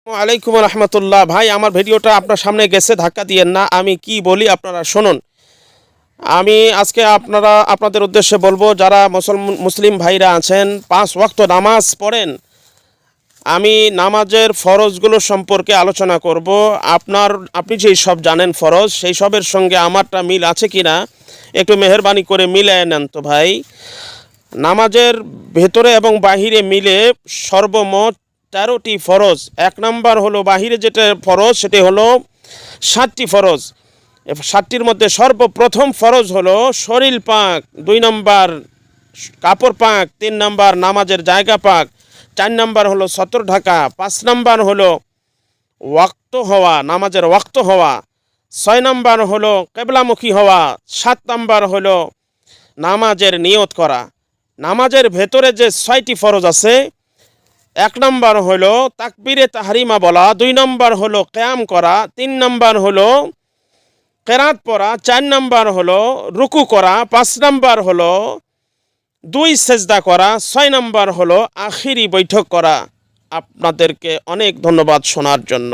ওয়ালাইকুম রহমতুল্লাহ। ভাই, আমার ভিডিওটা আপনার সামনে গেছে, ধাক্কা দিয়েন না। আমি কি বলি আপনারা শুনুন। আমি আজকে আপনাদের উদ্দেশ্যে বলবো, যারা মুসলিম ভাইরা আছেন, 5 ওয়াক্ত নামাজ পড়েন। আমি নামাজের ফরজগুলো সম্পর্কে আলোচনা করব। আপনি যেই সব জানেন ফরজ, সেই সবের সঙ্গে আমারটা মিল আছে কিনা একটু মেহেরবানি করে মিলিয়ে নেন তো ভাই। নামাজের ভেতরে এবং বাহিরে মিলে সর্বমোট 13টি ফরজ। 1 নম্বর হলো বাহিরে যেটা ফরজ, সেটি হলো 7টি ফরজ। 7টির মধ্যে সর্বপ্রথম ফরজ হলো শরীর পাক, 2 নম্বর কাপড় পাক, 3 নম্বর নামাজের জায়গা পাক, 4 নম্বর হলো সতর ঢাকা, 5 নম্বর হলো ওয়াক্ত হওয়া, নামাজের ওয়াক্ত হওয়া, 6 নম্বর হলো কেবলামুখী হওয়া, 7 নম্বর হলো নামাজের নিয়ত করা। নামাজের ভেতরে যে 6টি ফরজ আছে, 1 নম্বর হলো তাকবীরে তাহরিমা বলা, 2 নম্বর হলো কিয়াম করা, 3 নম্বর হলো কেরাত পড়া, 4 নম্বর হলো রুকু করা, 5 নম্বর হলো 2 সেজদা করা, 6 নম্বর হলো আখিরি বৈঠক করা। আপনাদেরকে অনেক ধন্যবাদ শোনার জন্য।